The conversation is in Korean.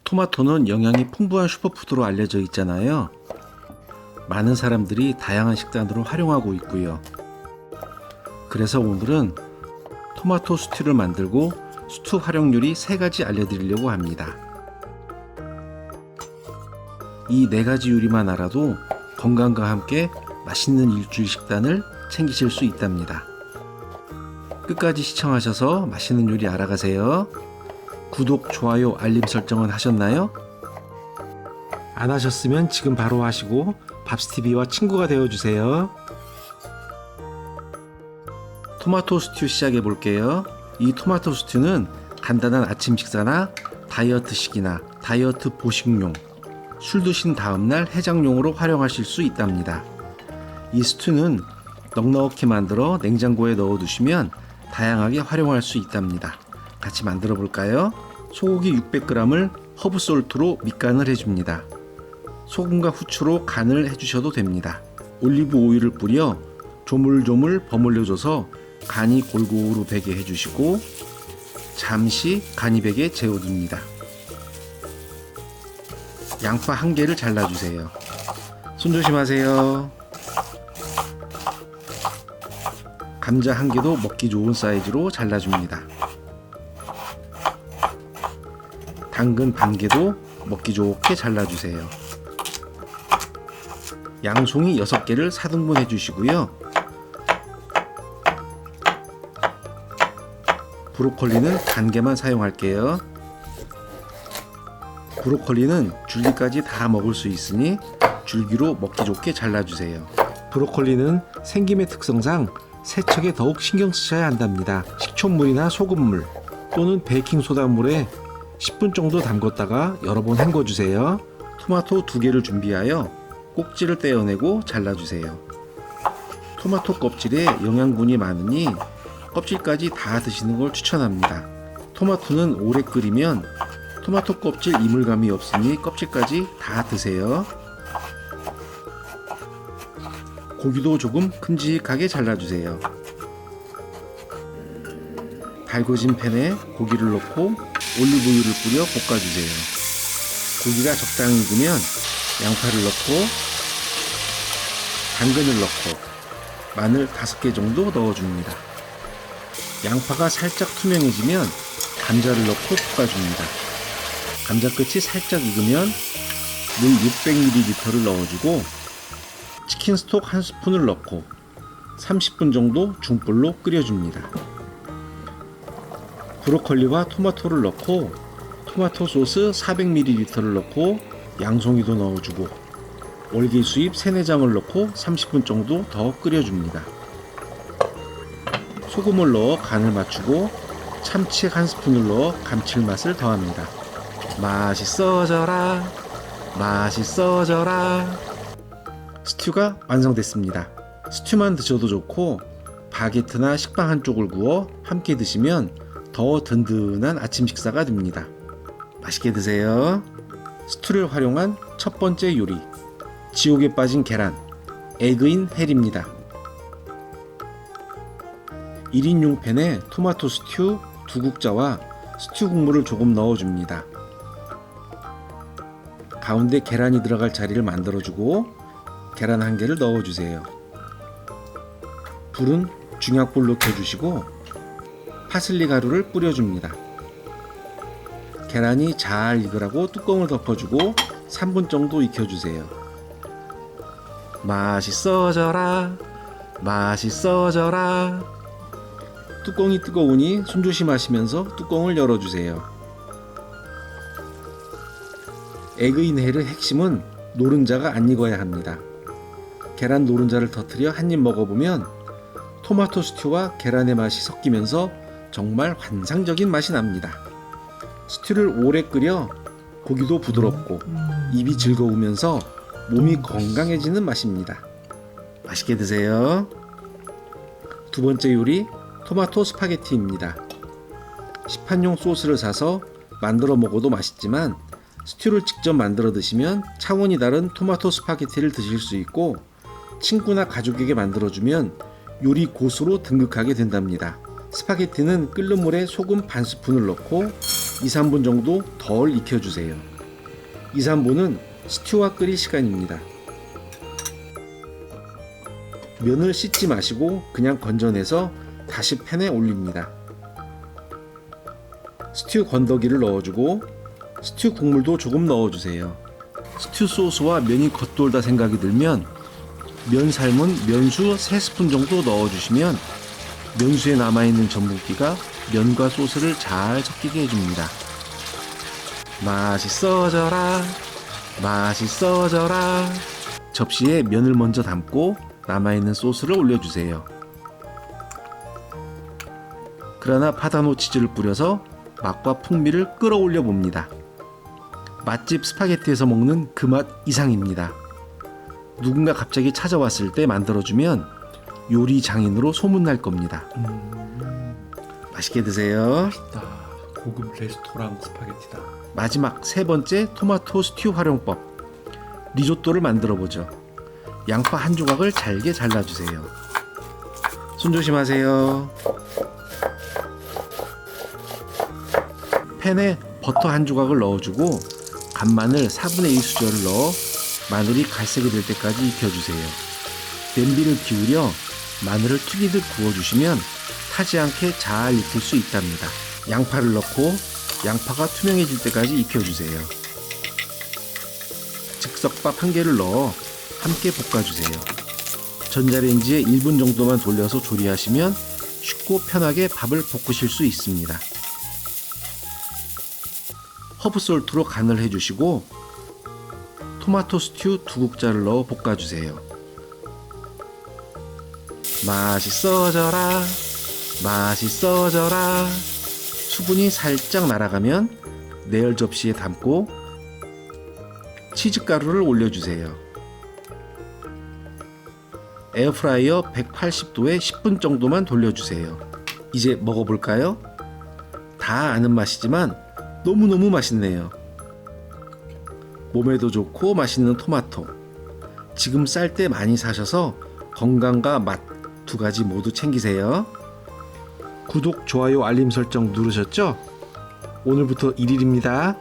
토마토는 영양이 풍부한 슈퍼푸드로 알려져 있잖아요. 많은 사람들이 다양한 식단으로 활용하고 있고요. 그래서 오늘은 토마토 스튜를 만들고 스튜 활용 요리 3가지 알려드리려고 합니다. 이 4가지 요리만 알아도 건강과 함께 맛있는 일주일 식단을 챙기실 수 있답니다. 끝까지 시청하셔서 맛있는 요리 알아가세요. 구독, 좋아요, 알림 설정은 하셨나요? 안 하셨으면 지금 바로 하시고 밥스TV와 친구가 되어주세요. 토마토 스튜 시작해 볼게요. 이 토마토 스튜는 간단한 아침 식사나 다이어트식이나 다이어트 보식용, 술 드신 다음날 해장용으로 활용하실 수 있답니다. 이 스튜는 넉넉히 만들어 냉장고에 넣어두시면 다양하게 활용할 수 있답니다. 같이 만들어 볼까요? 소고기 600g을 허브솔트로 밑간을 해줍니다. 소금과 후추로 간을 해주셔도 됩니다. 올리브 오일을 뿌려 조물조물 버무려줘서 간이 골고루 배게 해주시고 잠시 간이 배게 재워둡니다. 양파 1개를 잘라주세요. 손 조심하세요. 감자 1개도 먹기 좋은 사이즈로 잘라줍니다. 당근 반 개도 먹기 좋게 잘라주세요. 양송이 6개를 4등분 해주시고요. 브로콜리는 반 개만 사용할게요. 브로콜리는 줄기까지 다 먹을 수 있으니 줄기로 먹기 좋게 잘라주세요. 브로콜리는 생김의 특성상 세척에 더욱 신경 쓰셔야 한답니다. 식초물이나 소금물 또는 베이킹소다물에 10분 정도 담궜다가 여러 번 헹궈주세요. 토마토 2개를 준비하여 꼭지를 떼어내고 잘라주세요. 토마토 껍질에 영양분이 많으니 껍질까지 다 드시는 걸 추천합니다. 토마토는 오래 끓이면 토마토 껍질 이물감이 없으니 껍질까지 다 드세요. 고기도 조금 큼직하게 잘라주세요. 달궈진 팬에 고기를 넣고 올리브유를 뿌려 볶아주세요. 고기가 적당히 익으면 양파를 넣고 당근을 넣고 마늘 5개 정도 넣어줍니다. 양파가 살짝 투명해지면 감자를 넣고 볶아줍니다. 감자 끝이 살짝 익으면 물 600ml를 넣어주고 치킨 스톡 1스푼을 넣고 30분 정도 중불로 끓여줍니다. 브로콜리와 토마토를 넣고 토마토 소스 400ml를 넣고 양송이도 넣어주고 월계수잎 3-4장을 넣고 30분 정도 더 끓여줍니다. 소금을 넣어 간을 맞추고 참치 1스푼을 넣어 감칠맛을 더합니다. 맛있어져라, 맛있어져라. 스튜가 완성됐습니다. 스튜만 드셔도 좋고 바게트나 식빵 한쪽을 구워 함께 드시면 더 든든한 아침 식사가 됩니다. 맛있게 드세요. 스튜를 활용한 첫 번째 요리, 지옥에 빠진 계란, 에그인 헬입니다. 1인용 팬에 토마토 스튜 2국자와 스튜 국물을 조금 넣어줍니다. 가운데 계란이 들어갈 자리를 만들어주고 계란 1개를 넣어주세요. 불은 중약불로 켜주시고 파슬리 가루를 뿌려줍니다. 계란이 잘 익으라고 뚜껑을 덮어주고 3분 정도 익혀주세요. 맛있어져라, 맛있어져라. 뚜껑이 뜨거우니 손 조심하시면서 뚜껑을 열어주세요. 에그인 헬의 핵심은 노른자가 안 익어야 합니다. 계란 노른자를 터뜨려 한 입 먹어보면 토마토 스튜와 계란의 맛이 섞이면서 정말 환상적인 맛이 납니다. 스튜를 오래 끓여 고기도 부드럽고 입이 즐거우면서 몸이 건강해지는 맛입니다. 맛있게 드세요. 두 번째 요리, 토마토 스파게티입니다. 시판용 소스를 사서 만들어 먹어도 맛있지만 스튜를 직접 만들어 드시면 차원이 다른 토마토 스파게티를 드실 수 있고 친구나 가족에게 만들어주면 요리 고수로 등극하게 된답니다. 스파게티는 끓는 물에 소금 반 스푼을 넣고 2-3분 정도 덜 익혀주세요. 2, 3분은 스튜와 끓일 시간입니다. 면을 씻지 마시고 그냥 건져내서 다시 팬에 올립니다. 스튜 건더기를 넣어주고 스튜 국물도 조금 넣어주세요. 스튜 소스와 면이 겉돌다 생각이 들면 면 삶은 면수 3스푼 정도 넣어주시면 면수에 남아있는 전분기가 면과 소스를 잘 섞이게 해줍니다. 맛있어져라, 맛있어져라. 접시에 면을 먼저 담고 남아있는 소스를 올려주세요. 그라나 파다노 치즈를 뿌려서 맛과 풍미를 끌어올려 봅니다. 맛집 스파게티에서 먹는 그 맛 이상입니다. 누군가 갑자기 찾아왔을 때 만들어주면 요리 장인으로 소문날 겁니다. 맛있게 드세요. 맛있다. 고급 레스토랑 스파게티다. 마지막 세 번째 토마토 스튜 활용법. 리조또를 만들어 보죠. 양파 한 조각을 잘게 잘라주세요. 손 조심하세요. 팬에 버터 한 조각을 넣어주고 간마늘 4분의 1 수저를 넣어 마늘이 갈색이 될 때까지 익혀주세요. 냄비를 기울여 마늘을 튀기듯 구워주시면 타지 않게 잘 익힐 수 있답니다. 양파를 넣고 양파가 투명해질 때까지 익혀주세요. 즉석밥 한 개를 넣어 함께 볶아주세요. 전자레인지에 1분 정도만 돌려서 조리하시면 쉽고 편하게 밥을 볶으실 수 있습니다. 허브솔트로 간을 해주시고 토마토 스튜 2국자를 넣어 볶아주세요. 맛있어져라, 맛있어져라. 수분이 살짝 날아가면 내열 접시에 담고 치즈가루를 올려주세요. 에어프라이어 180도에 10분 정도만 돌려주세요. 이제 먹어볼까요? 다 아는 맛이지만 너무너무 맛있네요. 몸에도 좋고 맛있는 토마토. 지금 쌀 때 많이 사셔서 건강과 맛 두 가지 모두 챙기세요. 구독, 좋아요, 알림 설정 누르셨죠? 오늘부터 1일입니다.